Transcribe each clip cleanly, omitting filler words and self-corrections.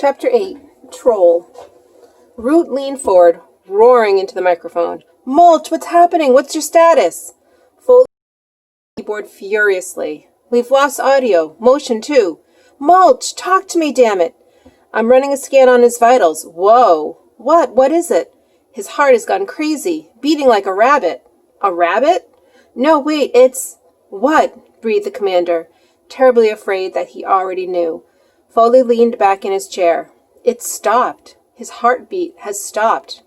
Chapter 8. Troll. Root leaned forward, roaring into the microphone. Mulch, what's happening? What's your status? Foley keyboard furiously. We've lost audio. Motion, too. Mulch, talk to me, damn it. I'm running a scan on his vitals. Whoa. What? What is it? His heart has gone crazy, beating like a rabbit. A rabbit? No, wait, it's... What? Breathed the commander, terribly afraid that he already knew. Foley leaned back in his chair. It's stopped. His heartbeat has stopped.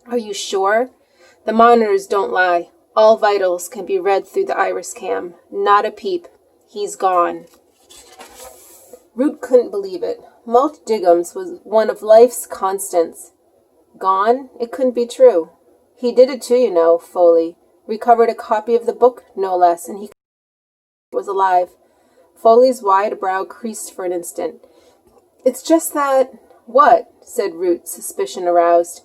Are you sure? The monitors don't lie. All vitals can be read through the iris cam. Not a peep. He's gone. Root couldn't believe it. Mulch Diggums was one of life's constants. Gone? It couldn't be true. He did it too, you know, Foley. Recovered a copy of the book, no less, and he was alive. Foley's wide brow creased for an instant. It's just that... What? Said Root, suspicion aroused.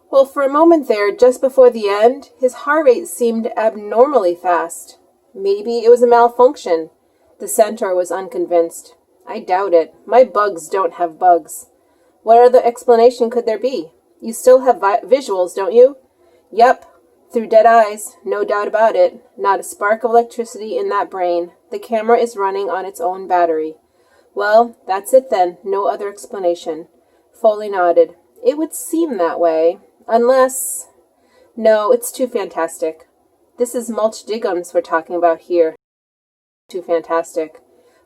Well, for a moment there, just before the end, his heart rate seemed abnormally fast. Maybe it was a malfunction. The centaur was unconvinced. I doubt it. My bugs don't have bugs. What other explanation could there be? You still have visuals, don't you? Yep. Through dead eyes. No doubt about it. Not a spark of electricity in that brain. The camera is running on its own battery. Well, that's it then. No other explanation. Foley nodded. It would seem that way. Unless... No, it's too fantastic. This is Mulch Diggums we're talking about here. Too fantastic.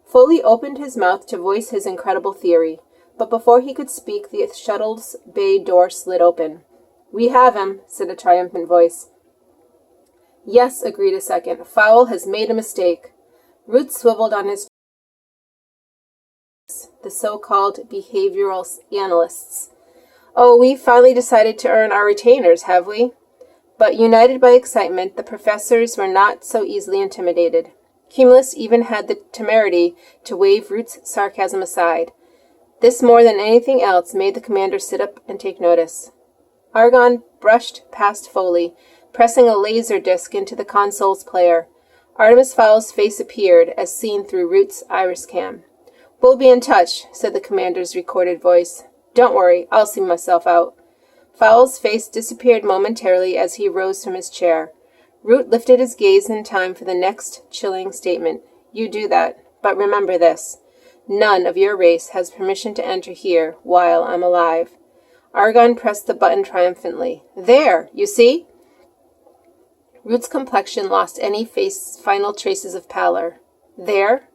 Foley opened his mouth to voice his incredible theory, but before he could speak, the shuttle's bay door slid open. We have him, said a triumphant voice. Yes, agreed a second. Fowl has made a mistake. Root swiveled on his the so-called behavioral analysts. Oh, we finally decided to earn our retainers, have we? But united by excitement, the professors were not so easily intimidated. Cumulus even had the temerity to wave Root's sarcasm aside. This more than anything else made the commander sit up and take notice. Argon brushed past Foley, pressing a laser disc into the console's player. Artemis Fowl's face appeared, as seen through Root's iris cam. We'll be in touch, said the commander's recorded voice. Don't worry, I'll see myself out. Fowl's face disappeared momentarily as he rose from his chair. Root lifted his gaze in time for the next chilling statement. You do that, but remember this. None of your race has permission to enter here while I'm alive. Argon pressed the button triumphantly. There, you see? Root's complexion lost any final traces of pallor. There?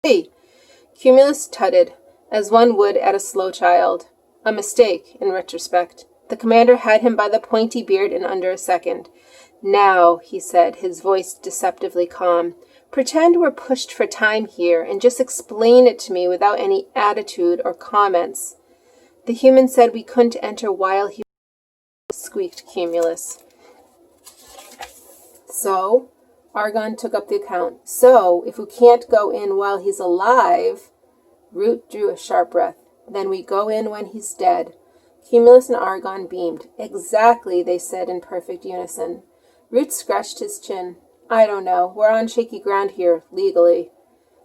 Hey! Cumulus tutted, as one would at a slow child. A mistake, in retrospect. The commander had him by the pointy beard in under a second. Now, he said, his voice deceptively calm, pretend we're pushed for time here and just explain it to me without any attitude or comments. The human said we couldn't enter while he squeaked Cumulus. So, Argon took up the account. So, if we can't go in while he's alive... Root drew a sharp breath. Then we go in when he's dead. Cumulus and Argon beamed. Exactly, they said in perfect unison. Root scratched his chin. I don't know. We're on shaky ground here, legally.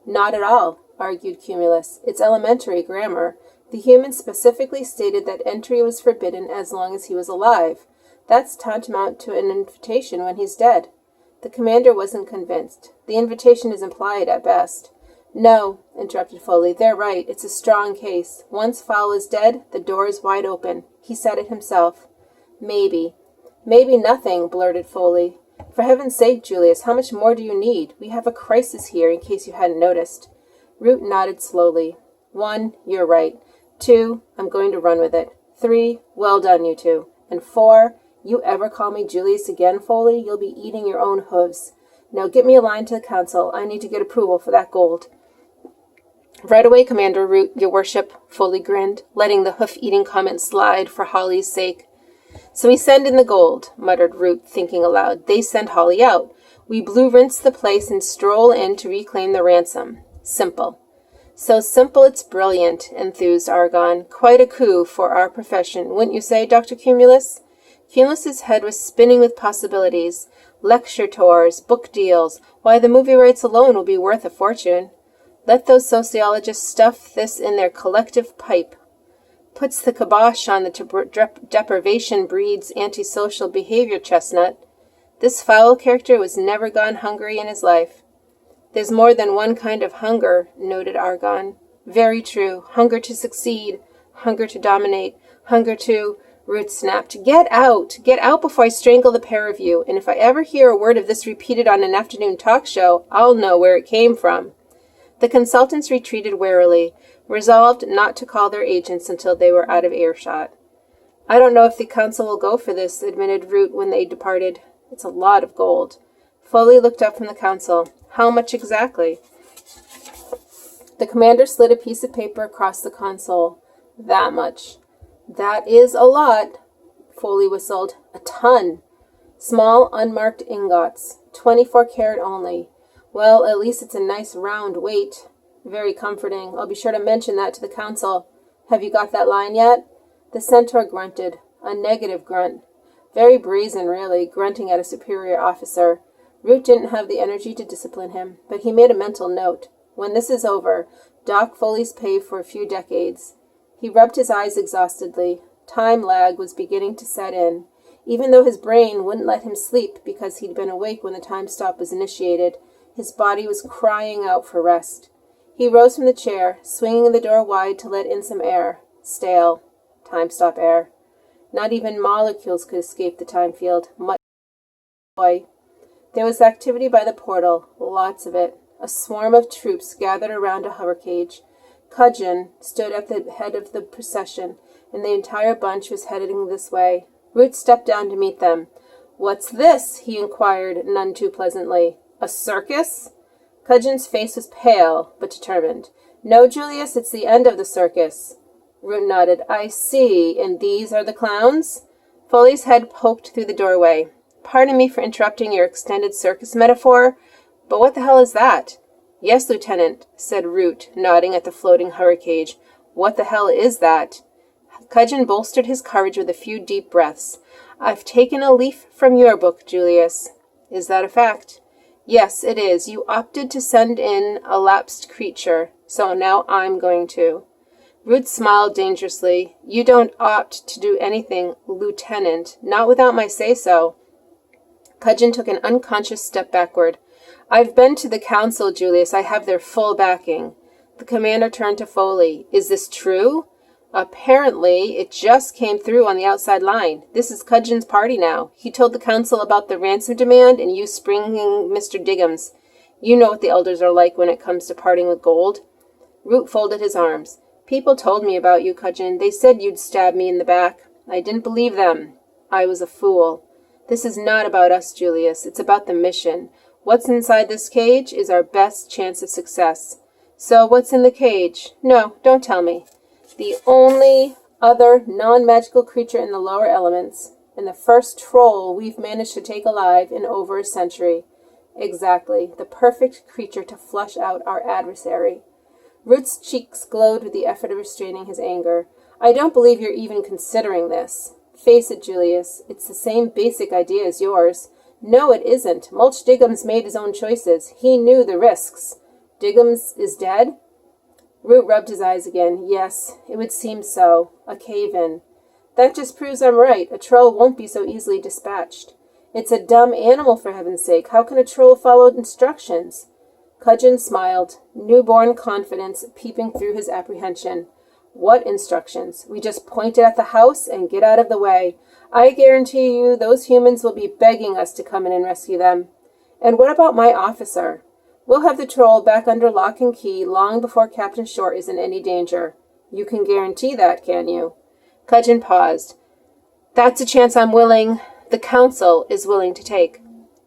Not at all, argued Cumulus. It's elementary grammar. The human specifically stated that entry was forbidden as long as he was alive. That's tantamount to an invitation when he's dead. The commander wasn't convinced. The invitation is implied at best. No, interrupted Foley. They're right. It's a strong case. Once Fowl is dead, the door is wide open. He said it himself. Maybe. Maybe nothing, blurted Foley. For heaven's sake, Julius, how much more do you need? We have a crisis here, in case you hadn't noticed. Root nodded slowly. 1, you're right. 2, I'm going to run with it. 3, well done, you two. And 4, you ever call me Julius again, Foley, you'll be eating your own hooves. Now get me a line to the council. I need to get approval for that gold. Right away, Commander Root, your worship, Foley grinned, letting the hoof-eating comment slide for Holly's sake. So we send in the gold, muttered Root, thinking aloud. They send Holly out. We blue-rinse the place and stroll in to reclaim the ransom. Simple. So simple it's brilliant, enthused Argon. Quite a coup for our profession, wouldn't you say, Dr. Cumulus? Cumulus's head was spinning with possibilities. Lecture tours, book deals. Why, the movie rights alone will be worth a fortune. Let those sociologists stuff this in their collective pipe. Puts the kibosh on the deprivation breeds antisocial behavior chestnut. This Fowl character was never gone hungry in his life. There's more than one kind of hunger, noted Argonne. Very true. Hunger to succeed. Hunger to dominate. Hunger to... Root snapped. Get out! Get out before I strangle the pair of you, and if I ever hear a word of this repeated on an afternoon talk show, I'll know where it came from. The consultants retreated warily, resolved not to call their agents until they were out of earshot. I don't know if the council will go for this, admitted Root when they departed. It's a lot of gold. Foley looked up from the council. How much exactly? The commander slid a piece of paper across the console. That much. That is a lot, Foley whistled. A ton. Small, unmarked ingots. 24-carat only. Well, at least it's a nice round weight. Very comforting. I'll be sure to mention that to the council. Have you got that line yet? The centaur grunted. A negative grunt. Very brazen, really, grunting at a superior officer. Root didn't have the energy to discipline him, but he made a mental note. When this is over, Doc Foley's pay for a few decades. He rubbed his eyes exhaustedly. Time lag was beginning to set in. Even though his brain wouldn't let him sleep because he'd been awake when the time stop was initiated, his body was crying out for rest. He rose from the chair, swinging the door wide to let in some air. Stale. Time stop air. Not even molecules could escape the time field. Much boy. There was activity by the portal, lots of it. A swarm of troops gathered around a hover cage. Cudgeon stood at the head of the procession, and the entire bunch was heading this way. Root stepped down to meet them. What's this? He inquired, none too pleasantly. A circus? Cudgeon's face was pale, but determined. No, Julius, it's the end of the circus. Root nodded. I see. And these are the clowns? Foley's head poked through the doorway. Pardon me for interrupting your extended circus metaphor, but what the hell is that? Yes, Lieutenant, said Root, nodding at the floating hover cage. What the hell is that? Cudgeon bolstered his courage with a few deep breaths. I've taken a leaf from your book, Julius. Is that a fact? Yes, it is. You opted to send in a lapsed creature, so now I'm going to. Root smiled dangerously. You don't opt to do anything, Lieutenant, not without my say-so. Cudgeon took an unconscious step backward. I've been to the council, Julius. I have their full backing. The commander turned to Foley. Is this true? Apparently, it just came through on the outside line. This is Cudgeon's party now. He told the council about the ransom demand and you springing Mr. Diggums. You know what the elders are like when it comes to parting with gold. Root folded his arms. People told me about you, Cudgeon. They said you'd stab me in the back. I didn't believe them. I was a fool. This is not about us, Julius. It's about the mission. What's inside this cage is our best chance of success. So what's in the cage? No, don't tell me. The only other non-magical creature in the lower elements, and the first troll we've managed to take alive in over a century. Exactly, the perfect creature to flush out our adversary. Root's cheeks glowed with the effort of restraining his anger. I don't believe you're even considering this. Face it, Julius, it's the same basic idea as yours. No, it isn't. Mulch Diggums made his own choices. He knew the risks. Diggums is dead? Root rubbed his eyes again. Yes, it would seem so. A cave-in. That just proves I'm right. A troll won't be so easily dispatched. It's a dumb animal, for heaven's sake. How can a troll follow instructions? Cudgeon smiled, newborn confidence peeping through his apprehension. What instructions? We just point it at the house and get out of the way. I guarantee you those humans will be begging us to come in and rescue them. And what about my officer? We'll have the troll back under lock and key long before Captain Short is in any danger. You can guarantee that, can you? Cudgeon paused. That's a chance the council is willing to take.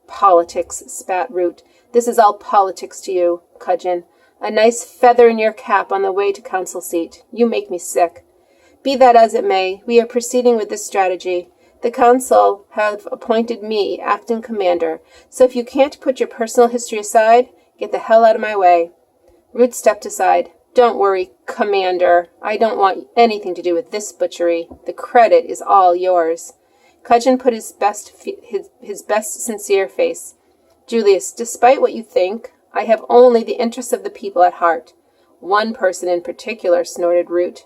Politics, spat Root. This is all politics to you, Cudgeon. A nice feather in your cap on the way to council seat. You make me sick. Be that as it may, we are proceeding with this strategy. The council have appointed me acting commander, so if you can't put your personal history aside, get the hell out of my way. Root stepped aside. Don't worry, Commander. I don't want anything to do with this butchery. The credit is all yours. Cudgeon put his best sincere face. Julius, despite what you think, I have only the interests of the people at heart. One person in particular, snorted Root.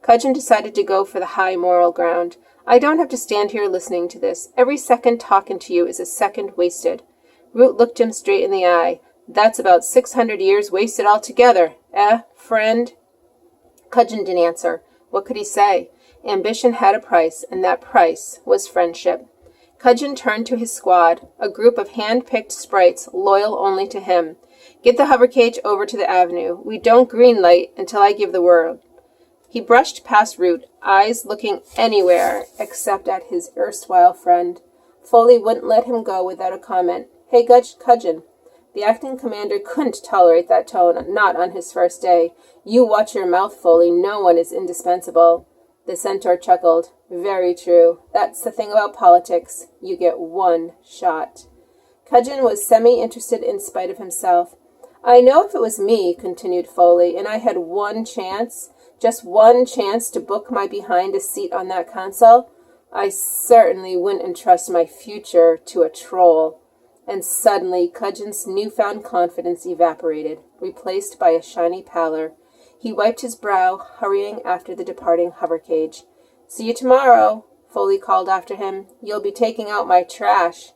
Cudgeon decided to go for the high moral ground. I don't have to stand here listening to this. Every second talking to you is a second wasted. Root looked him straight in the eye. That's about 600 years wasted altogether, friend? Cudgeon didn't answer. What could he say? Ambition had a price, and that price was friendship. Cudgeon turned to his squad, a group of hand-picked sprites loyal only to him. Get the hover cage over to the avenue. We don't green-light until I give the word. He brushed past Root, eyes looking anywhere except at his erstwhile friend. Foley wouldn't let him go without a comment. Hey, Cudgeon. The acting commander couldn't tolerate that tone, not on his first day. You watch your mouth, Foley. No one is indispensable. The centaur chuckled. Very true. That's the thing about politics. You get one shot. Cudgeon was semi-interested in spite of himself. I know if it was me, continued Foley, and I had one chance, just one chance to book my behind a seat on that council, I certainly wouldn't entrust my future to a troll. And suddenly Cudgeon's newfound confidence evaporated, replaced by a shiny pallor. He wiped his brow, hurrying after the departing hover cage. See you tomorrow, Foley called after him. You'll be taking out my trash.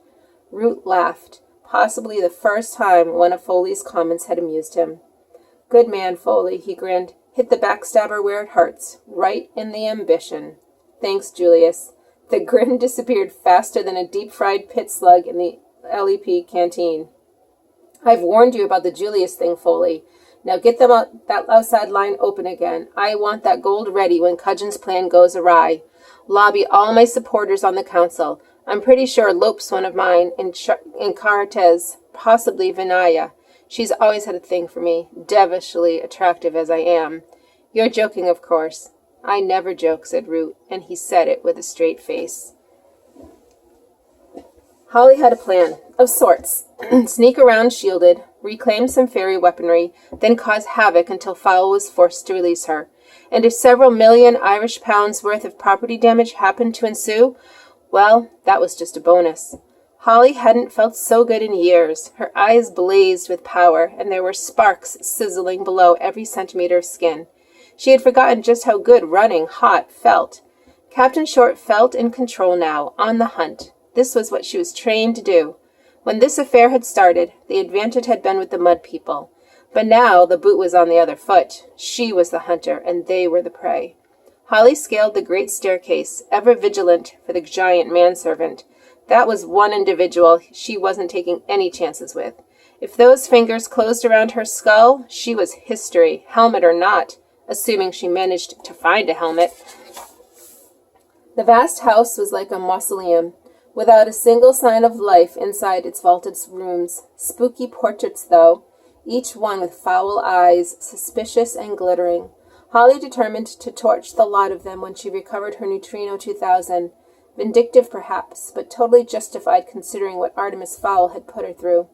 Root laughed, possibly the first time one of Foley's comments had amused him. Good man, Foley, he grinned. Hit the backstabber where it hurts, right in the ambition. Thanks, Julius. The grin disappeared faster than a deep-fried pit slug in the LEP canteen. I've warned you about the Julius thing, Foley. Now get that outside line open again. I want that gold ready when Cudgeon's plan goes awry. Lobby all my supporters on the council. I'm pretty sure Lope's one of mine, in Cartes, possibly Vinaya. She's always had a thing for me, devilishly attractive as I am. You're joking, of course. I never joke, said Root, and he said it with a straight face. Holly had a plan, of sorts. Sneak around shielded, reclaim some fairy weaponry, then cause havoc until Fowl was forced to release her. And if several million Irish pounds worth of property damage happened to ensue, well, that was just a bonus. Holly hadn't felt so good in years. Her eyes blazed with power, and there were sparks sizzling below every centimeter of skin. She had forgotten just how good running hot felt. Captain Short felt in control now, on the hunt. This was what she was trained to do. When this affair had started, the advantage had been with the mud people. But now the boot was on the other foot. She was the hunter, and they were the prey. Holly scaled the great staircase, ever vigilant for the giant manservant. That was one individual she wasn't taking any chances with. If those fingers closed around her skull, she was history, helmet or not, assuming she managed to find a helmet. The vast house was like a mausoleum, without a single sign of life inside its vaulted rooms. Spooky portraits, though, each one with foul eyes, suspicious and glittering. Holly determined to torch the lot of them when she recovered her Neutrino 2000. Vindictive, perhaps, but totally justified considering what Artemis Fowl had put her through.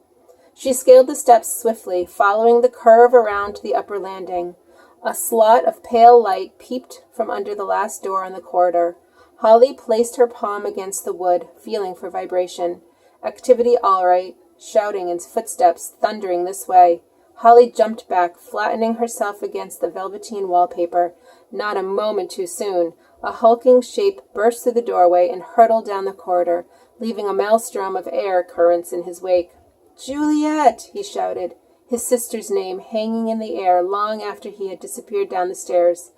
She scaled the steps swiftly, following the curve around to the upper landing. A slot of pale light peeped from under the last door on the corridor. Holly placed her palm against the wood, feeling for vibration. Activity all right, shouting and footsteps thundering this way. Holly jumped back, flattening herself against the velveteen wallpaper. Not a moment too soon. A hulking shape burst through the doorway and hurtled down the corridor, leaving a maelstrom of air currents in his wake. "Juliet!" he shouted, his sister's name hanging in the air long after he had disappeared down the stairs.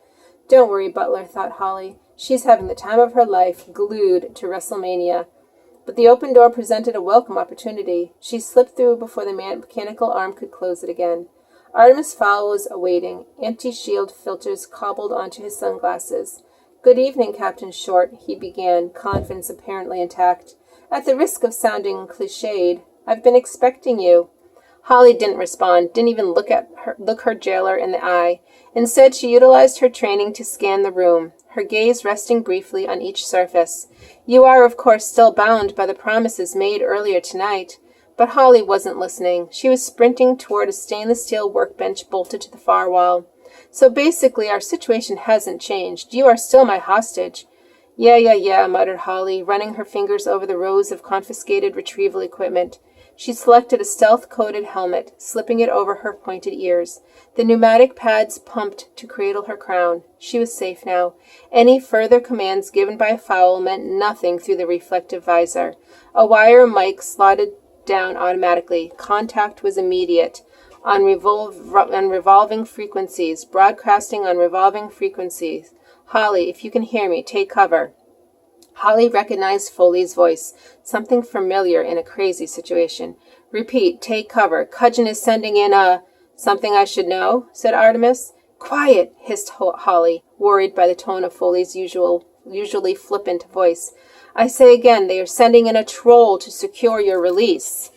Don't worry, Butler, thought Holly. She's having the time of her life, glued to WrestleMania. But the open door presented a welcome opportunity. She slipped through before the mechanical arm could close it again. Artemis Fowl was awaiting, anti-shield filters cobbled onto his sunglasses. "Good evening, Captain Short," he began, confidence apparently intact. "At the risk of sounding cliched, I've been expecting you." Holly didn't respond, didn't even look her jailer in the eye. Instead, she utilized her training to scan the room, her gaze resting briefly on each surface. "You are, of course, still bound by the promises made earlier tonight." But Holly wasn't listening. She was sprinting toward a stainless steel workbench bolted to the far wall. "So basically, our situation hasn't changed. You are still my hostage." Yeah, muttered Holly, running her fingers over the rows of confiscated retrieval equipment. She selected a stealth-coated helmet, slipping it over her pointed ears. The pneumatic pads pumped to cradle her crown. She was safe now. Any further commands given by Fowl meant nothing through the reflective visor. A wire mic slotted down automatically. Contact was immediate. On revolving frequencies. Broadcasting on revolving frequencies. Holly, if you can hear me, take cover. Holly recognized Foley's voice, something familiar in a crazy situation. Repeat, take cover. Cudgeon is sending in something I should know, said Artemis. Quiet, hissed Holly, worried by the tone of Foley's usually flippant voice. I say again, they are sending in a troll to secure your release.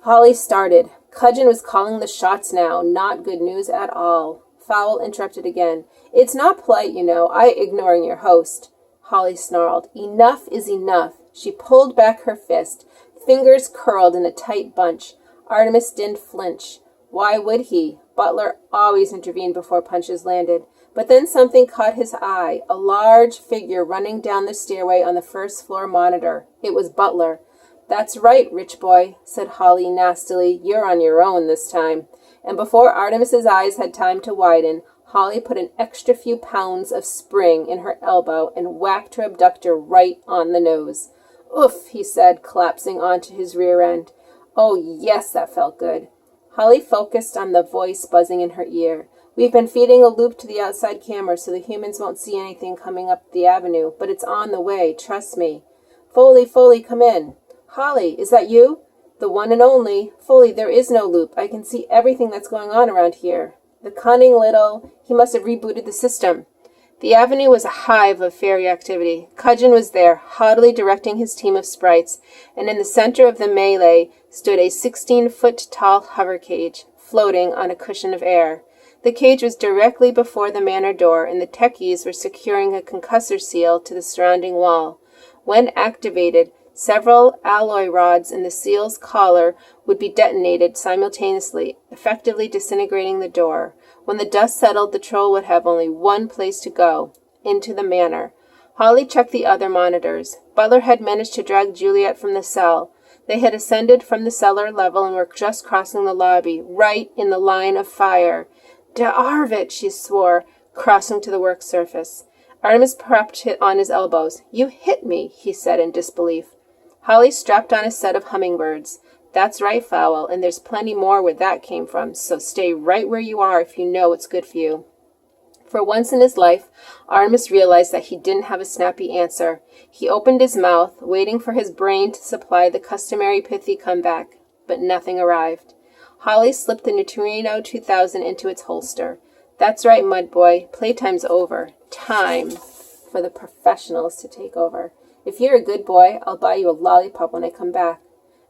Holly started. Cudgeon was calling the shots now, not good news at all. Fowl interrupted again. It's not polite, you know, ignoring your host. Holly snarled. Enough is enough. She pulled back her fist, fingers curled in a tight bunch. Artemis didn't flinch. Why would he? Butler always intervened before punches landed. But then something caught his eye, a large figure running down the stairway on the first-floor monitor. It was Butler. That's right, rich boy, said Holly nastily. You're on your own this time. And before Artemis's eyes had time to widen, Holly put an extra few pounds of spring in her elbow and whacked her abductor right on the nose. Oof, he said, collapsing onto his rear end. Oh, yes, that felt good. Holly focused on the voice buzzing in her ear. We've been feeding a loop to the outside camera so the humans won't see anything coming up the avenue, but it's on the way, trust me. Foley, come in. Holly, is that you? The one and only. Foley, there is no loop. I can see everything that's going on around here. The cunning little... He must have rebooted the system. The avenue was a hive of fairy activity. Cudgeon was there, haughtily directing his team of sprites, and in the center of the melee stood a 16-foot-tall hover cage, floating on a cushion of air. The cage was directly before the manor door, and the techies were securing a concussor seal to the surrounding wall. When activated, several alloy rods in the seal's collar would be detonated simultaneously, effectively disintegrating the door. When the dust settled, the troll would have only one place to go, into the manor. Holly checked the other monitors. Butler had managed to drag Juliet from the cell. They had ascended from the cellar level and were just crossing the lobby, right in the line of fire. D'Arvit, she swore, crossing to the work surface. Artemis propped on his elbows. You hit me, he said in disbelief. Holly strapped on a set of hummingbirds. That's right, Fowl, and there's plenty more where that came from, so stay right where you are if you know what's good for you. For once in his life, Artemis realized that he didn't have a snappy answer. He opened his mouth, waiting for his brain to supply the customary pithy comeback, but nothing arrived. Holly slipped the Neutrino 2000 into its holster. That's right, mud boy, playtime's over. Time for the professionals to take over. If you're a good boy, I'll buy you a lollipop when I come back.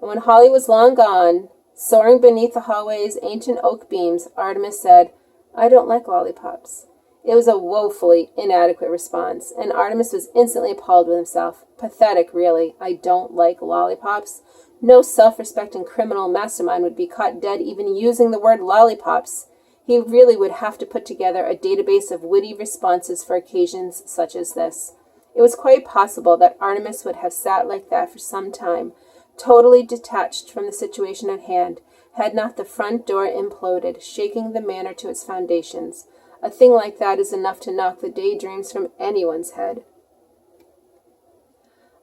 And when Holly was long gone, soaring beneath the hallway's ancient oak beams, Artemis said, I don't like lollipops. It was a woefully inadequate response, and Artemis was instantly appalled with himself. Pathetic, really. I don't like lollipops. No self-respecting criminal mastermind would be caught dead even using the word lollipops. He really would have to put together a database of witty responses for occasions such as this. It was quite possible that Artemis would have sat like that for some time, totally detached from the situation at hand, had not the front door imploded, shaking the manor to its foundations. A thing like that is enough to knock the daydreams from anyone's head.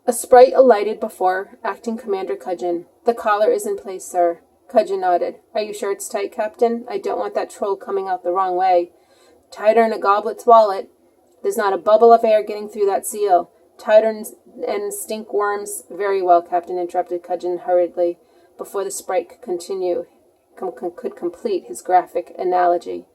A sprite alighted before Acting Commander Cudgeon. The collar is in place, sir. Cudgeon nodded. Are you sure it's tight, Captain? I don't want that troll coming out the wrong way. Tighter than a goblet's wallet. There's not a bubble of air getting through that seal. Tighter and stink worms. Very well, Captain, interrupted Cudgeon hurriedly, before the sprite could complete his graphic analogy.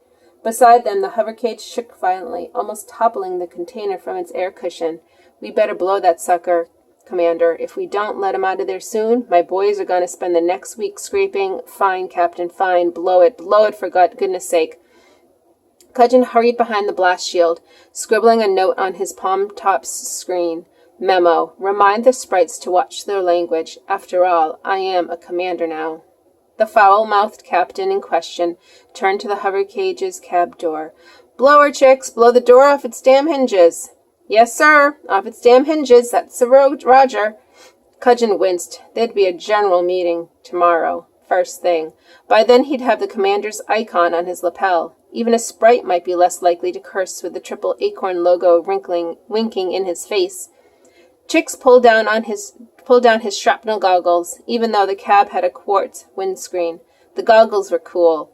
Beside them, the hover cage shook violently, almost toppling the container from its air cushion. We better blow that sucker, Commander. If we don't let him out of there soon, my boys are going to spend the next week scraping. Fine, Captain, fine. Blow it for goodness sake. Cudgeon hurried behind the blast shield, scribbling a note on his palm-top screen. Memo. Remind the sprites to watch their language. After all, I am a commander now. The foul-mouthed captain in question turned to the hover cage's cab door. Blow her, chicks! Blow the door off its damn hinges! Yes, sir! Off its damn hinges! That's the road, Roger! Cudgeon winced. There'd be a general meeting tomorrow, first thing. By then he'd have the commander's icon on his lapel. Even a sprite might be less likely to curse with the triple acorn logo winking in his face. Chicks pulled down his shrapnel goggles, even though the cab had a quartz windscreen. The goggles were cool.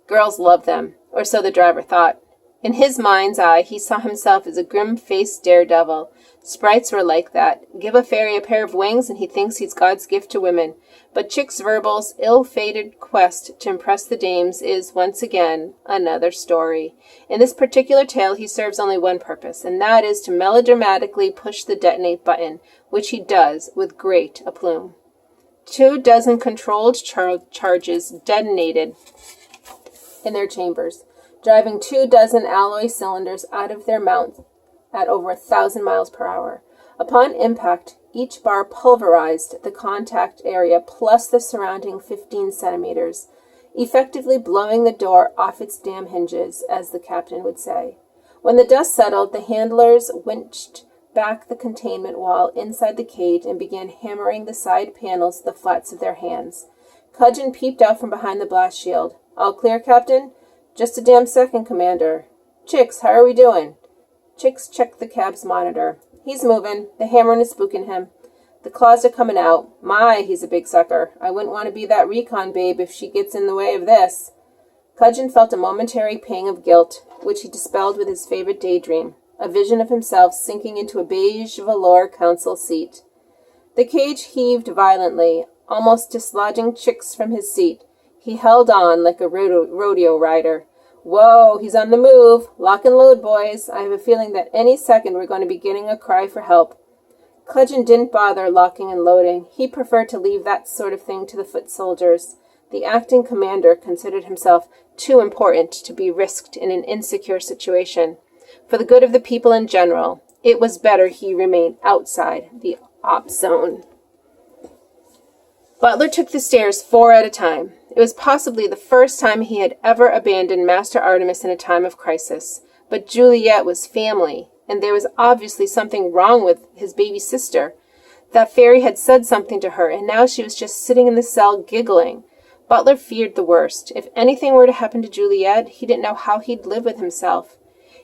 Girls loved them, or so the driver thought. In his mind's eye, he saw himself as a grim-faced daredevil. Sprites were like that. Give a fairy a pair of wings and he thinks he's God's gift to women. But Chick's Verbal's ill-fated quest to impress the dames is, once again, another story. In this particular tale, he serves only one purpose, and that is to melodramatically push the detonate button, which he does with great aplomb. 24 controlled charges detonated in their chambers, driving 24 alloy cylinders out of their mount at over 1,000 miles per hour. Upon impact, each bar pulverized the contact area plus the surrounding 15 centimeters, effectively blowing the door off its damn hinges, as the captain would say. When the dust settled, the handlers winched back the containment wall inside the cage and began hammering the side panels with the flats of their hands. Cudgeon peeped out from behind the blast shield. "All clear, Captain?" "Just a damn second, Commander." "Chicks, how are we doing?" Chicks checked the cab's monitor. "He's moving. The hammering is spooking him. The claws are coming out. My, he's a big sucker. I wouldn't want to be that recon babe if she gets in the way of this." Cudgeon felt a momentary pang of guilt, which he dispelled with his favorite daydream, a vision of himself sinking into a beige velour council seat. The cage heaved violently, almost dislodging Chicks from his seat. He held on like a rodeo rider. "Whoa, he's on the move. Lock and load, boys. I have a feeling that any second we're going to be getting a cry for help." Cudgeon didn't bother locking and loading. He preferred to leave that sort of thing to the foot soldiers. The acting commander considered himself too important to be risked in an insecure situation. For the good of the people in general, it was better he remain outside the op zone. Butler took the stairs 4 at a time. It was possibly the first time he had ever abandoned Master Artemis in a time of crisis. But Juliet was family, and there was obviously something wrong with his baby sister. That fairy had said something to her, and now she was just sitting in the cell giggling. Butler feared the worst. If anything were to happen to Juliet, he didn't know how he'd live with himself.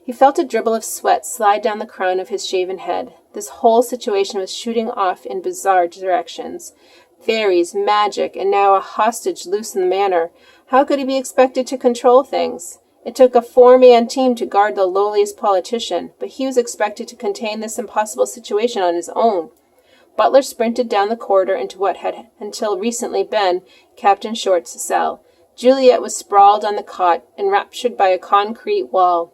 He felt a dribble of sweat slide down the crown of his shaven head. This whole situation was shooting off in bizarre directions. Fairies, magic, and now a hostage loose in the manor. How could he be expected to control things? It took a 4-man team to guard the lowliest politician, but he was expected to contain this impossible situation on his own. Butler sprinted down the corridor into what had until recently been Captain Short's cell. Juliet was sprawled on the cot, enraptured by a concrete wall.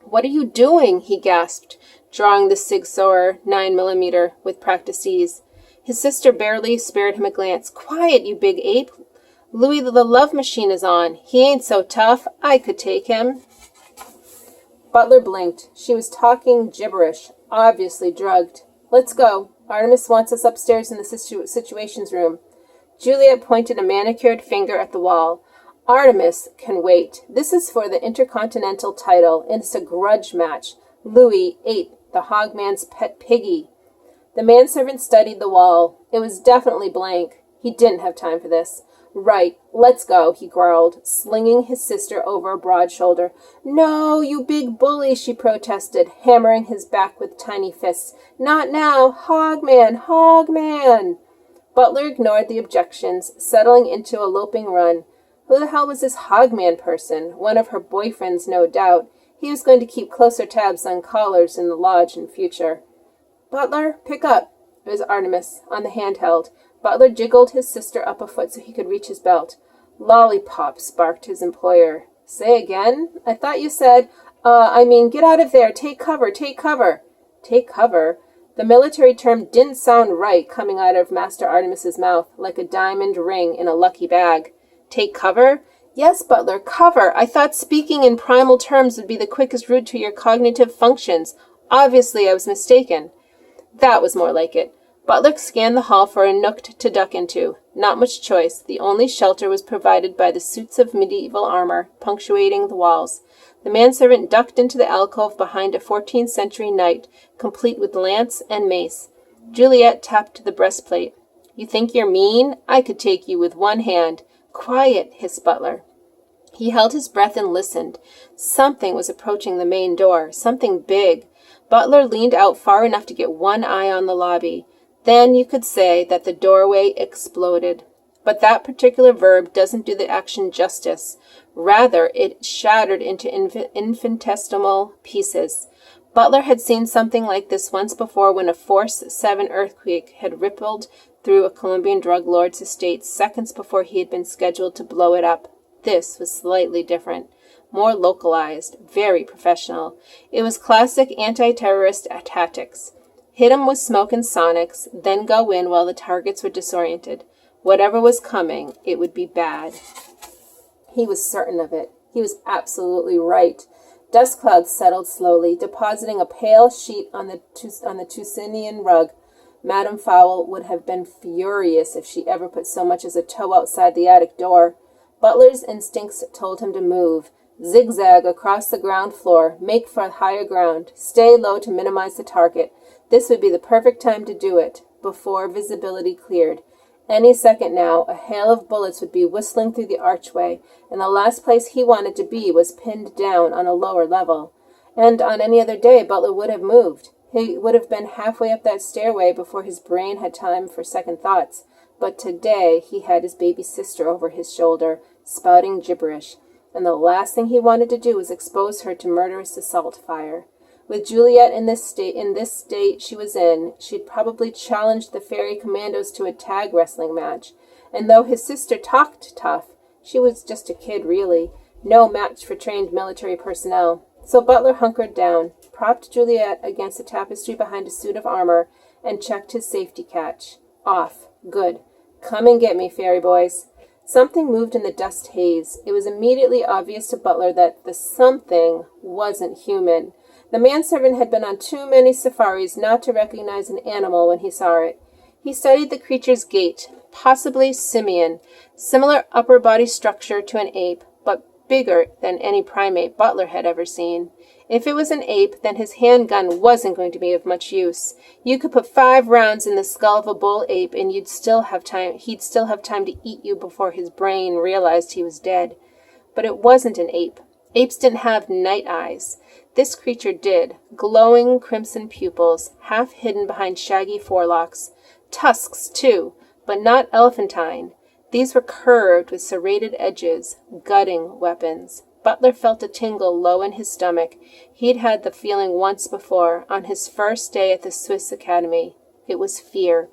"What are you doing?" he gasped, drawing the Sig Sauer 9mm with practiced ease. His sister barely spared him a glance. "Quiet, you big ape. Louis the love machine is on. He ain't so tough. I could take him." Butler blinked. She was talking gibberish, obviously drugged. "Let's go. Artemis wants us upstairs in the situations room." Juliet pointed a manicured finger at the wall. "Artemis can wait. This is for the Intercontinental title, and it's a grudge match. Louis ate the Hogman's pet piggy." The manservant studied the wall. It was definitely blank. He didn't have time for this. "Right, let's go," he growled, slinging his sister over a broad shoulder. "No, you big bully," she protested, hammering his back with tiny fists. "Not now! Hogman! Hogman!" Butler ignored the objections, settling into a loping run. Who the hell was this Hogman person? One of her boyfriends, no doubt. He was going to keep closer tabs on callers in the lodge in future. "Butler, pick up." It was Artemis, on the handheld. Butler jiggled his sister up a foot so he could reach his belt. "Lollipops," barked his employer. "Say again? I thought you said, get out of there. Take cover, take cover." Take cover? The military term didn't sound right coming out of Master Artemis's mouth, like a diamond ring in a lucky bag. Take cover? "Yes, Butler, cover. I thought speaking in primal terms would be the quickest route to your cognitive functions. Obviously, I was mistaken." That was more like it. Butler scanned the hall for a nook to duck into. Not much choice. The only shelter was provided by the suits of medieval armor, punctuating the walls. The manservant ducked into the alcove behind a 14th-century knight, complete with lance and mace. Juliet tapped the breastplate. You think you're mean? I could take you with one hand. Quiet, hissed Butler. He held his breath and listened. Something was approaching the main door, something big. Butler leaned out far enough to get one eye on the lobby. Then you could say that the doorway exploded. But that particular verb doesn't do the action justice. Rather, it shattered into infinitesimal pieces. Butler had seen something like this once before when a Force 7 earthquake had rippled through a Colombian drug lord's estate seconds before he had been scheduled to blow it up. This was slightly different, more localized, very professional. It was classic anti-terrorist tactics. Hit 'em with smoke and sonics, then go in while the targets were disoriented. Whatever was coming, it would be bad. He was certain of it. He was absolutely right. Dust clouds settled slowly, depositing a pale sheet on the Tusinian rug. Madame Fowl would have been furious if she ever put so much as a toe outside the attic door. Butler's instincts told him to move. Zigzag across the ground floor. Make for higher ground. Stay low to minimize the target. This would be the perfect time to do it, before visibility cleared. Any second now, a hail of bullets would be whistling through the archway, and the last place he wanted to be was pinned down on a lower level. And on any other day, Butler would have moved. He would have been halfway up that stairway before his brain had time for second thoughts. But today he had his baby sister over his shoulder, spouting gibberish, and the last thing he wanted to do was expose her to murderous assault fire. With Juliet in this state she was in, she'd probably challenged the fairy commandos to a tag wrestling match. And though his sister talked tough, she was just a kid, really. No match for trained military personnel. So Butler hunkered down, propped Juliet against the tapestry behind a suit of armor, and checked his safety catch. Off. Good. Come and get me, fairy boys. Something moved in the dust haze. It was immediately obvious to Butler that the something wasn't human. The manservant had been on too many safaris not to recognize an animal when he saw it. He studied the creature's gait, possibly simian, similar upper body structure to an ape, but bigger than any primate Butler had ever seen. If it was an ape, then his handgun wasn't going to be of much use. You could put 5 rounds in the skull of a bull ape, and he'd still have time to eat you before his brain realized he was dead. But it wasn't an ape. Apes didn't have night eyes. This creature did, glowing crimson pupils, half hidden behind shaggy forelocks. Tusks, too, but not elephantine. These were curved with serrated edges, gutting weapons. Butler felt a tingle low in his stomach. He'd had the feeling once before, on his first day at the Swiss Academy. It was fear.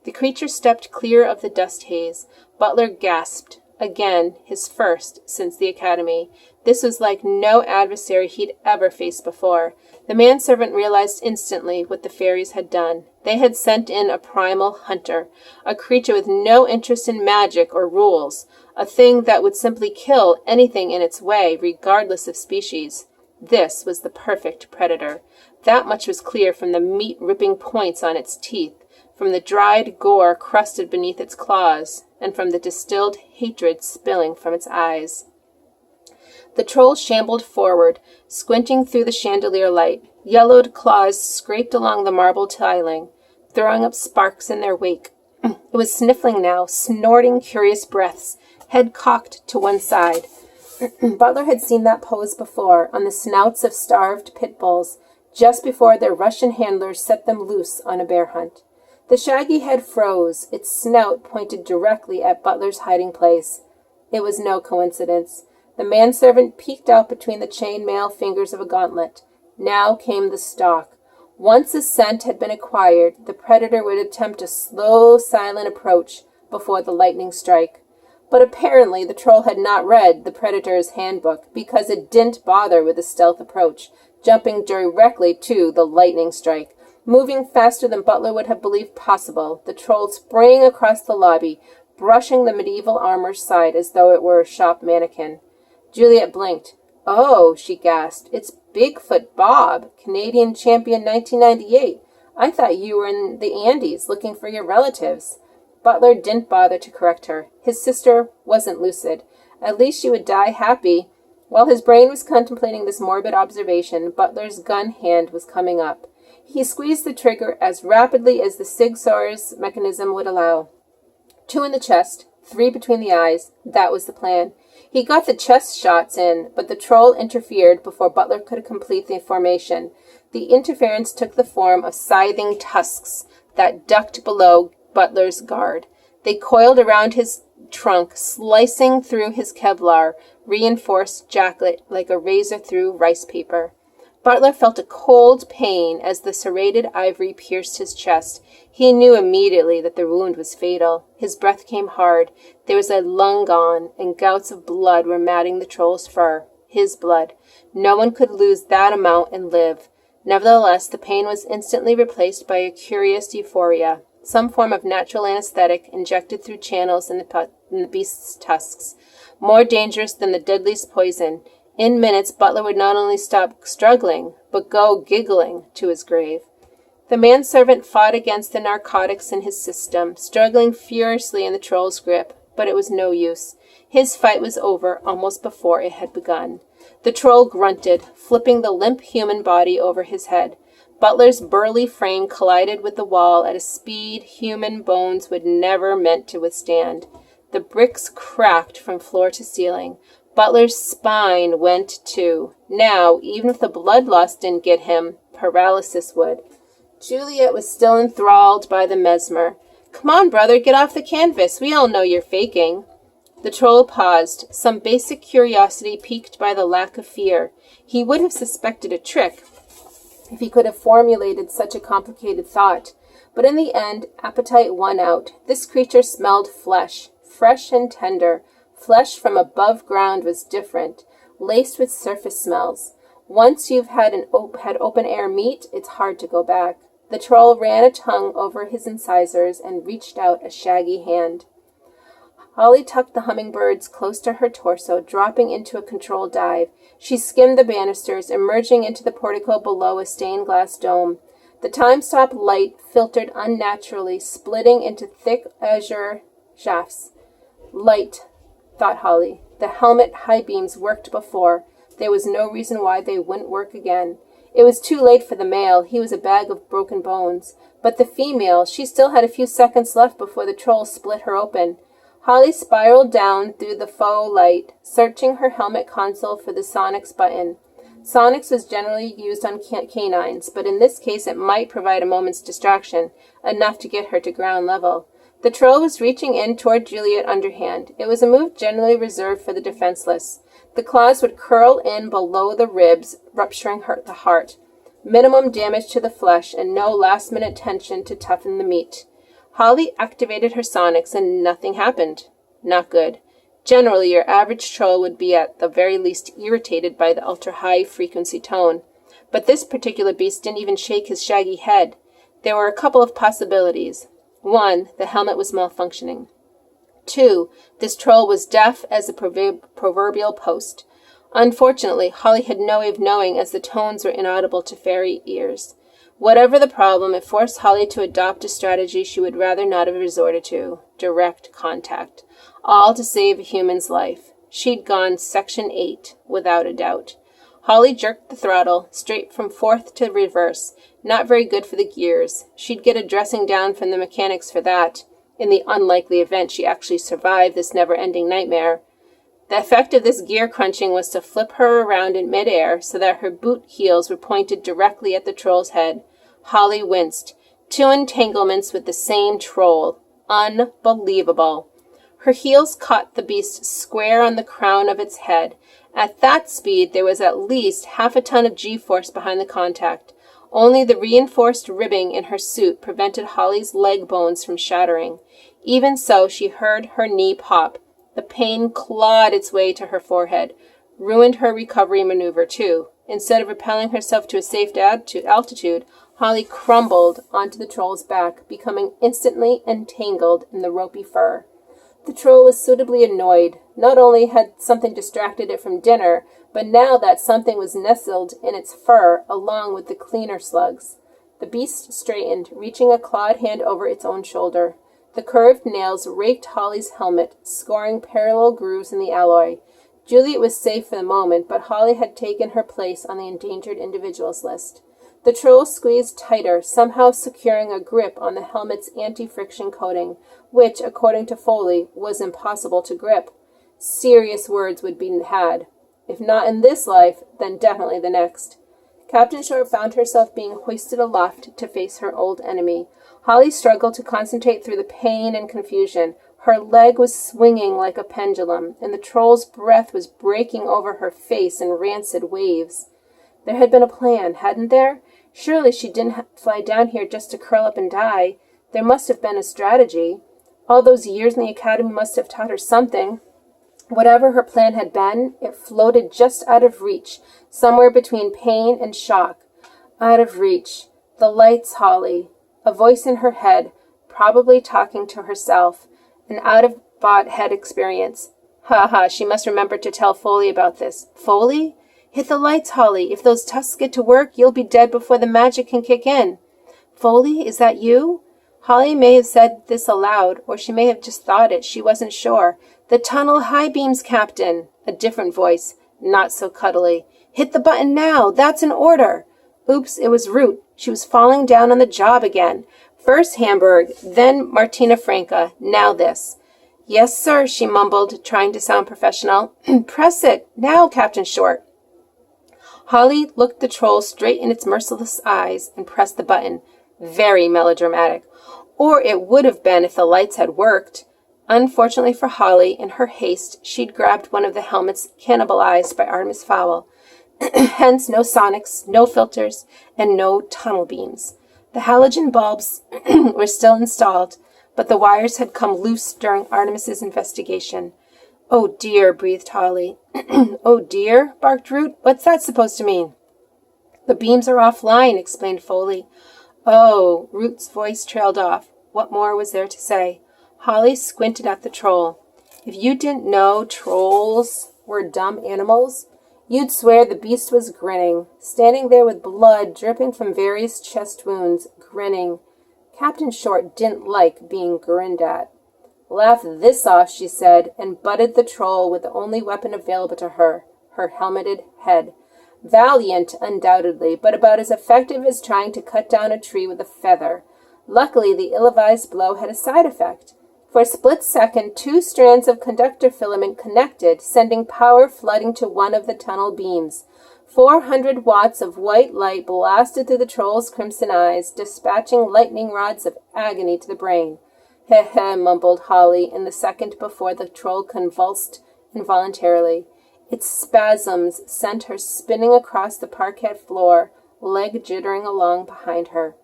The creature stepped clear of the dust haze. Butler gasped. Again, his first since the Academy. This was like no adversary he'd ever faced before. The manservant realized instantly what the fairies had done. They had sent in a primal hunter, a creature with no interest in magic or rules, a thing that would simply kill anything in its way, regardless of species. This was the perfect predator. That much was clear from the meat-ripping points on its teeth, from the dried gore crusted beneath its claws, and from the distilled hatred spilling from its eyes. The troll shambled forward, squinting through the chandelier light. Yellowed claws scraped along the marble tiling, throwing up sparks in their wake. It was sniffling now, snorting curious breaths, head cocked to one side. Butler had seen that pose before, on the snouts of starved pit bulls, just before their Russian handlers set them loose on a bear hunt. The shaggy head froze, its snout pointed directly at Butler's hiding place. It was no coincidence. The manservant peeked out between the chain-mail fingers of a gauntlet. Now came the stalk. Once a scent had been acquired, the predator would attempt a slow, silent approach before the lightning strike. But apparently the troll had not read the predator's handbook, because it didn't bother with a stealth approach, jumping directly to the lightning strike. Moving faster than Butler would have believed possible, the troll sprang across the lobby, brushing the medieval armor's side as though it were a shop mannequin. Juliet blinked. "Oh," she gasped, "it's Bigfoot Bob, Canadian champion 1998. I thought you were in the Andes looking for your relatives." Butler didn't bother to correct her. His sister wasn't lucid. At least she would die happy. While his brain was contemplating this morbid observation, Butler's gun hand was coming up. He squeezed the trigger as rapidly as the Sigsaur's mechanism would allow. 2 in the chest, 3 between the eyes. That was the plan. He got the chest shots in, but the troll interfered before Butler could complete the formation. The interference took the form of scything tusks that ducked below Butler's guard. They coiled around his trunk, slicing through his Kevlar reinforced jacket like a razor through rice paper. Butler felt a cold pain as the serrated ivory pierced his chest. He knew immediately that the wound was fatal. His breath came hard. There was a lung gone, and gouts of blood were matting the troll's fur. His blood. No one could lose that amount and live. Nevertheless, the pain was instantly replaced by a curious euphoria, some form of natural anesthetic injected through channels in the beast's tusks, more dangerous than the deadliest poison. In minutes, Butler would not only stop struggling, but go giggling to his grave. The manservant fought against the narcotics in his system, struggling furiously in the troll's grip, but it was no use. His fight was over almost before it had begun. The troll grunted, flipping the limp human body over his head. Butler's burly frame collided with the wall at a speed human bones would never meant to withstand. The bricks cracked from floor to ceiling. Butler's spine went too. Now, even if the blood loss didn't get him, paralysis would. Juliet was still enthralled by the mesmer. "Come on, brother, get off the canvas. We all know you're faking." The troll paused, some basic curiosity piqued by the lack of fear. He would have suspected a trick if he could have formulated such a complicated thought. But in the end, appetite won out. This creature smelled flesh, fresh and tender. Flesh from above ground was different, laced with surface smells. Once you've had open-air meat, it's hard to go back. The troll ran a tongue over his incisors and reached out a shaggy hand. Holly tucked the hummingbirds close to her torso, dropping into a controlled dive. She skimmed the banisters, emerging into the portico below a stained-glass dome. The time-stop light filtered unnaturally, splitting into thick azure shafts. Light, thought Holly. The helmet high beams worked before. There was no reason why they wouldn't work again. It was too late for the male. He was a bag of broken bones. But the female, she still had a few seconds left before the troll split her open. Holly spiraled down through the faux light, searching her helmet console for the Sonics button. Sonics was generally used on canines, but in this case it might provide a moment's distraction, enough to get her to ground level. The troll was reaching in toward Juliet underhand. It was a move generally reserved for the defenseless. The claws would curl in below the ribs, rupturing the heart. Minimum damage to the flesh and no last-minute tension to toughen the meat. Holly activated her sonics and nothing happened. Not good. Generally, your average troll would be at the very least irritated by the ultra-high frequency tone. But this particular beast didn't even shake his shaggy head. There were a couple of possibilities. 1, the helmet was malfunctioning. 2, this troll was deaf as a proverbial post. Unfortunately, Holly had no way of knowing as the tones were inaudible to fairy ears. Whatever the problem, it forced Holly to adopt a strategy she would rather not have resorted to: direct contact. All to save a human's life. She'd gone Section 8, without a doubt. Holly jerked the throttle, straight from fourth to reverse. Not very good for the gears. She'd get a dressing down from the mechanics for that, in the unlikely event she actually survived this never-ending nightmare. The effect of this gear crunching was to flip her around in midair so that her boot heels were pointed directly at the troll's head. Holly winced. 2 entanglements with the same troll. Unbelievable. Her heels caught the beast square on the crown of its head. At that speed, there was at least half a ton of G-force behind the contact. Only the reinforced ribbing in her suit prevented Holly's leg bones from shattering. Even so, she heard her knee pop. The pain clawed its way to her forehead, ruined her recovery maneuver, too. Instead of propelling herself to a safe altitude, Holly crumbled onto the troll's back, becoming instantly entangled in the ropey fur. The troll was suitably annoyed. Not only had something distracted it from dinner, but now that something was nestled in its fur along with the cleaner slugs. The beast straightened, reaching a clawed hand over its own shoulder. The curved nails raked Holly's helmet, scoring parallel grooves in the alloy. Juliet was safe for the moment, but Holly had taken her place on the endangered individuals list. The troll squeezed tighter, somehow securing a grip on the helmet's anti-friction coating, which, according to Foley, was impossible to grip. Serious words would be had. If not in this life, then definitely the next. Captain Short found herself being hoisted aloft to face her old enemy. Holly struggled to concentrate through the pain and confusion. Her leg was swinging like a pendulum, and the troll's breath was breaking over her face in rancid waves. There had been a plan, hadn't there? Surely she didn't fly down here just to curl up and die. There must have been a strategy. All those years in the academy must have taught her something. Whatever her plan had been, it floated just out of reach, somewhere between pain and shock. Out of reach. The lights, Holly. A voice in her head, probably talking to herself. An out-of-body-head experience. Ha, she must remember to tell Foley about this. Foley? Hit the lights, Holly. If those tusks get to work, you'll be dead before the magic can kick in. Foley, is that you? Holly may have said this aloud, or she may have just thought it. She wasn't sure. The tunnel high beams, Captain. A different voice, not so cuddly. Hit the button now. That's an order. Oops, it was Root. She was falling down on the job again. First Hamburg, then Martina Franca. Now this. Yes, sir, she mumbled, trying to sound professional. Press it. Now, Captain Short. Holly looked the troll straight in its merciless eyes and pressed the button. Very melodramatic. Or it would have been if the lights had worked. Unfortunately for Holly, in her haste, she'd grabbed one of the helmets cannibalized by Artemis Fowl. Hence no sonics, no filters, and no tunnel beams. The halogen bulbs were still installed, but the wires had come loose during Artemis's investigation. Oh dear, breathed Holly. Oh dear, barked Root. What's that supposed to mean? The beams are offline, explained Foley. Oh, Root's voice trailed off. What more was there to say? Holly squinted at the troll. If you didn't know trolls were dumb animals, you'd swear the beast was grinning, standing there with blood dripping from various chest wounds, grinning. Captain Short didn't like being grinned at. Laugh this off, she said, and butted the troll with the only weapon available to her, her helmeted head. Valiant, undoubtedly, but about as effective as trying to cut down a tree with a feather. Luckily, the ill-advised blow had a side effect. For a split second, 2 strands of conductor filament connected, sending power flooding to one of the tunnel beams. 400 watts of white light blasted through the troll's crimson eyes, dispatching lightning rods of agony to the brain. Heh, mumbled Holly in the second before the troll convulsed involuntarily. Its spasms sent her spinning across the parquet floor, leg jittering along behind her.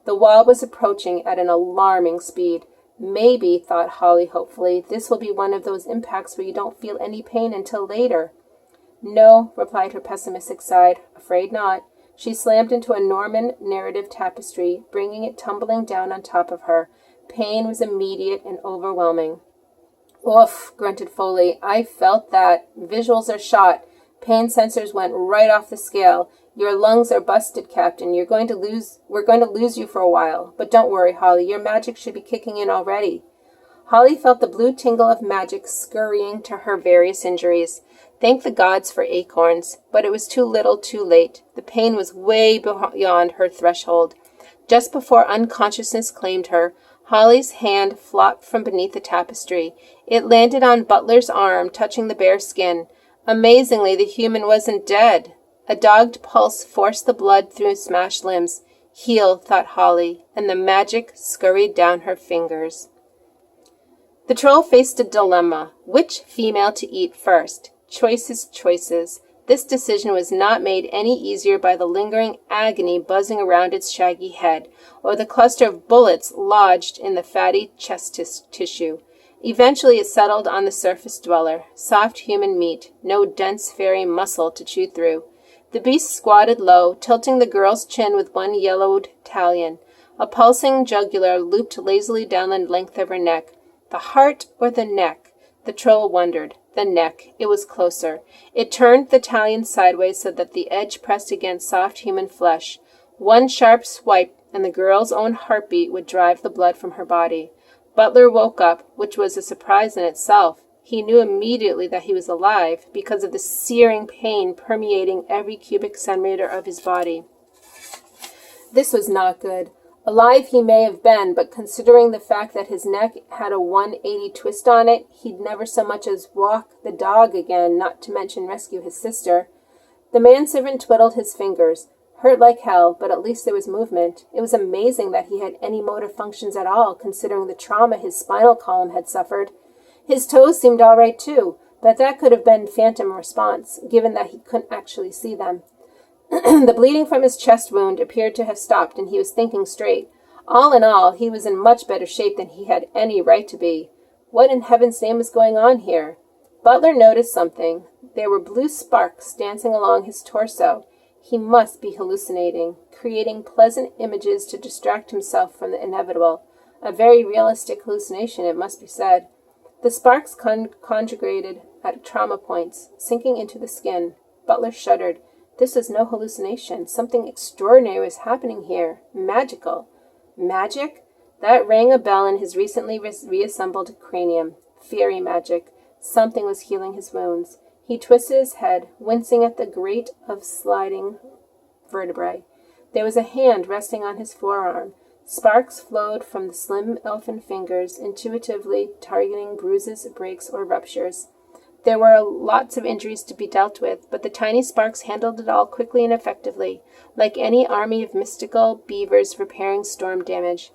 The wall was approaching at an alarming speed. Maybe, thought Holly hopefully, this will be one of those impacts where you don't feel any pain until later. No, replied her pessimistic side. Afraid not. She slammed into a Norman narrative tapestry, bringing it tumbling down on top of her. Pain was immediate and overwhelming. Oof, grunted Foley. I felt that. Visuals are shot. Pain sensors went right off the scale. Your lungs are busted, Captain. We're going to lose you for a while. But don't worry, Holly. Your magic should be kicking in already. Holly felt the blue tingle of magic scurrying to her various injuries. Thank the gods for acorns. But it was too little, too late. The pain was way beyond her threshold. Just before unconsciousness claimed her, Holly's hand flopped from beneath the tapestry. It landed on Butler's arm, touching the bare skin. Amazingly, the human wasn't dead. A dogged pulse forced the blood through smashed limbs. Heal, thought Holly, and the magic scurried down her fingers. The troll faced a dilemma. Which female to eat first? Choices. This decision was not made any easier by the lingering agony buzzing around its shaggy head, or the cluster of bullets lodged in the fatty chest tissue. Eventually it settled on the surface dweller, soft human meat, no dense fairy muscle to chew through. The beast squatted low, tilting the girl's chin with one yellowed talon. A pulsing jugular looped lazily down the length of her neck. The heart or the neck? The troll wondered. The neck. It was closer. It turned the talon sideways so that the edge pressed against soft human flesh. One sharp swipe, and the girl's own heartbeat would drive the blood from her body. Butler woke up, which was a surprise in itself. He knew immediately that he was alive because of the searing pain permeating every cubic centimeter of his body. This was not good. Alive he may have been, but considering the fact that his neck had a 180 twist on it, he'd never so much as walk the dog again, not to mention rescue his sister. The manservant twiddled his fingers. Hurt like hell, but at least there was movement. It was amazing that he had any motor functions at all, considering the trauma his spinal column had suffered. His toes seemed all right, too, but that could have been phantom response, given that he couldn't actually see them. The bleeding from his chest wound appeared to have stopped, and he was thinking straight. All in all, he was in much better shape than he had any right to be. What in heaven's name was going on here? Butler noticed something. There were blue sparks dancing along his torso. He must be hallucinating, creating pleasant images to distract himself from the inevitable. A very realistic hallucination, it must be said. The sparks conjugated at trauma points, sinking into the skin. Butler shuddered. This was no hallucination. Something extraordinary was happening here. Magical. Magic? That rang a bell in his recently reassembled cranium. Fairy magic. Something was healing his wounds. He twisted his head, wincing at the grate of sliding vertebrae. There was a hand resting on his forearm. Sparks flowed from the slim elfin fingers, intuitively targeting bruises, breaks, or ruptures. There were lots of injuries to be dealt with, but the tiny sparks handled it all quickly and effectively, like any army of mystical beavers repairing storm damage.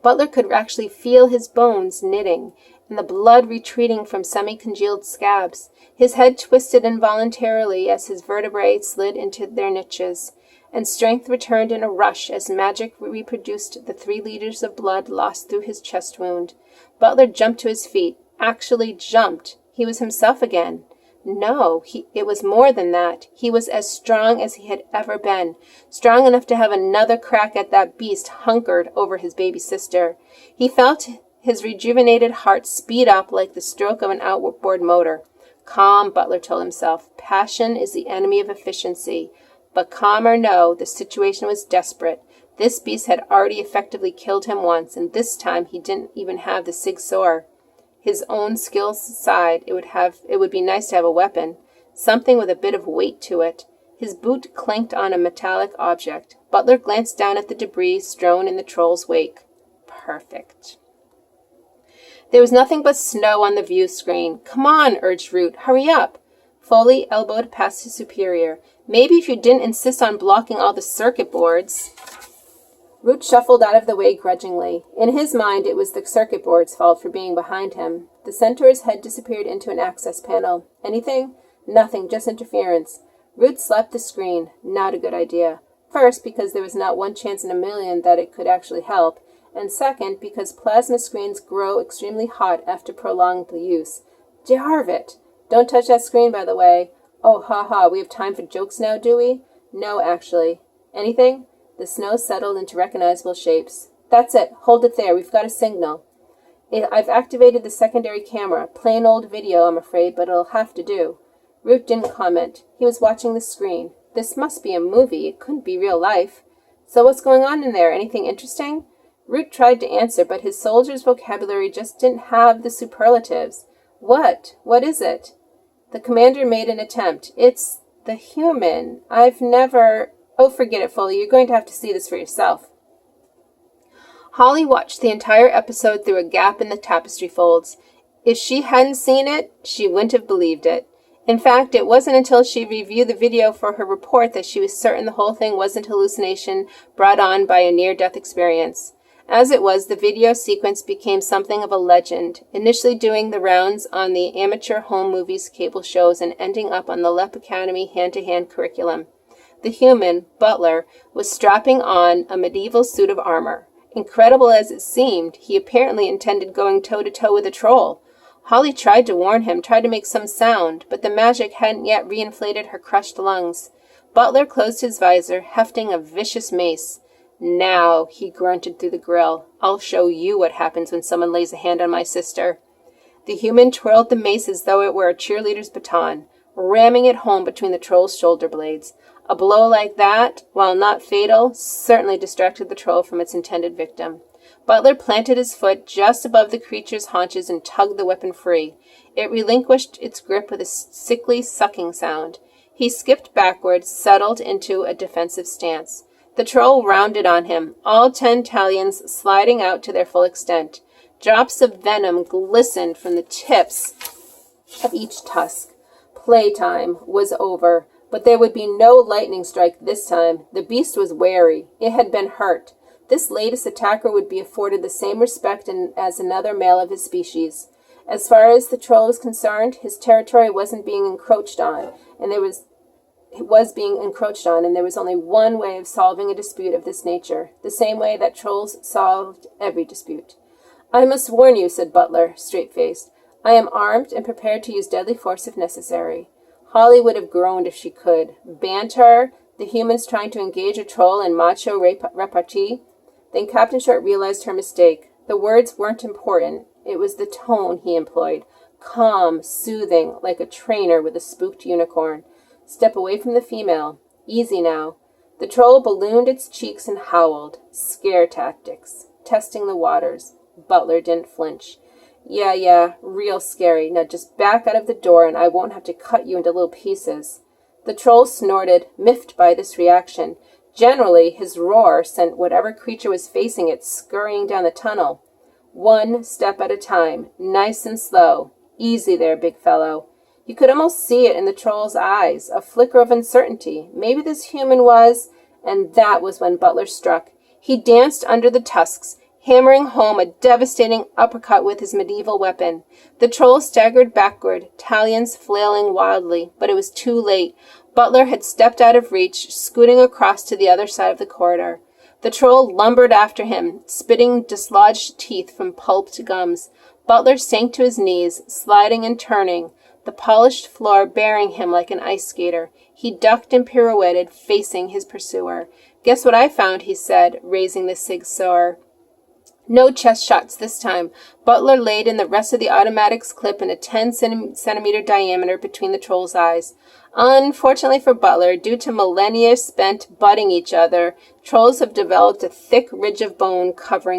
Butler could actually feel his bones knitting, and the blood retreating from semi-congealed scabs. His head twisted involuntarily as his vertebrae slid into their niches, and strength returned in a rush as magic reproduced the 3 liters of blood lost through his chest wound. Butler jumped to his feet. Actually jumped. He was himself again. No, it was more than that. He was as strong as he had ever been, strong enough to have another crack at that beast hunkered over his baby sister. He felt his rejuvenated heart speed up like the stroke of an outboard motor. Calm, Butler told himself. Passion is the enemy of efficiency. But calm or no, the situation was desperate. This beast had already effectively killed him once, and this time he didn't even have the Sig Sauer. His own skills aside, it would be nice to have a weapon, something with a bit of weight to it. His boot clanked on a metallic object. Butler glanced down at the debris strewn in the troll's wake. Perfect. There was nothing but snow on the view screen. Come on, urged Root. Hurry up. Foley elbowed past his superior. Maybe if you didn't insist on blocking all the circuit boards. Root shuffled out of the way grudgingly. In his mind, it was the circuit board's fault for being behind him. The centaur's head disappeared into an access panel. Anything? Nothing, just interference. Root slapped the screen. Not a good idea. First, because there was not one chance in a million that it could actually help, and second, because plasma screens grow extremely hot after prolonged use. Jarvit! Don't touch that screen, by the way. Oh, ha, we have time for jokes now, do we? No, actually. Anything? The snow settled into recognizable shapes. That's it. Hold it there. We've got a signal. I've activated the secondary camera. Plain old video, I'm afraid, but it'll have to do. Root didn't comment. He was watching the screen. This must be a movie. It couldn't be real life. So what's going on in there? Anything interesting? Root tried to answer, but his soldier's vocabulary just didn't have the superlatives. What? What is it? The commander made an attempt. It's the human. I've never... Oh, forget it, Foley. You're going to have to see this for yourself. Holly watched the entire episode through a gap in the tapestry folds. If she hadn't seen it, she wouldn't have believed it. In fact, it wasn't until she reviewed the video for her report that she was certain the whole thing wasn't hallucination brought on by a near-death experience. As it was, the video sequence became something of a legend, initially doing the rounds on the amateur home movies cable shows and ending up on the LEP Academy hand-to-hand curriculum. The human, Butler, was strapping on a medieval suit of armor. Incredible as it seemed, he apparently intended going toe-to-toe with a troll. Holly tried to warn him, tried to make some sound, but the magic hadn't yet reinflated her crushed lungs. Butler closed his visor, hefting a vicious mace. Now, he grunted through the grill, I'll show you what happens when someone lays a hand on my sister. The human twirled the mace as though it were a cheerleader's baton, ramming it home between the troll's shoulder blades. A blow like that, while not fatal, certainly distracted the troll from its intended victim. Butler planted his foot just above the creature's haunches and tugged the weapon free. It relinquished its grip with a sickly sucking sound. He skipped backward, settled into a defensive stance. The troll rounded on him, all 10 talons sliding out to their full extent. Drops of venom glistened from the tips of each tusk. Playtime was over, but there would be no lightning strike this time. The beast was wary. It had been hurt. This latest attacker would be afforded the same respect as another male of his species. As far as the troll was concerned, his territory wasn't being encroached on, and there was only one way of solving a dispute of this nature, the same way that trolls solved every dispute. "I must warn you," said Butler, straight-faced. "I am armed and prepared to use deadly force if necessary." Holly would have groaned if she could. Banter, the humans trying to engage a troll in macho repartee. Then Captain Short realized her mistake. The words weren't important. It was the tone he employed. Calm, soothing, like a trainer with a spooked unicorn. "Step away from the female. Easy now." The troll ballooned its cheeks and howled. Scare tactics. Testing the waters. Butler didn't flinch. Yeah, real scary. Now just back out of the door and I won't have to cut you into little pieces." The troll snorted, miffed by this reaction. Generally, his roar sent whatever creature was facing it scurrying down the tunnel. One step at a time, nice and slow. Easy there, big fellow. You could almost see it in the troll's eyes, a flicker of uncertainty. Maybe this human was, and that was when Butler struck. He danced under the tusks, hammering home a devastating uppercut with his medieval weapon. The troll staggered backward, talons flailing wildly, but it was too late. Butler had stepped out of reach, scooting across to the other side of the corridor. The troll lumbered after him, spitting dislodged teeth from pulped gums. Butler sank to his knees, sliding and turning, the polished floor bearing him like an ice skater. He ducked and pirouetted, facing his pursuer. "Guess what I found," he said, raising the Sig Sauer. No chest shots this time. Butler laid in the rest of the automatic's clip in a 10-centimeter diameter between the troll's eyes. Unfortunately for Butler, due to millennia spent butting each other, trolls have developed a thick ridge of bone covering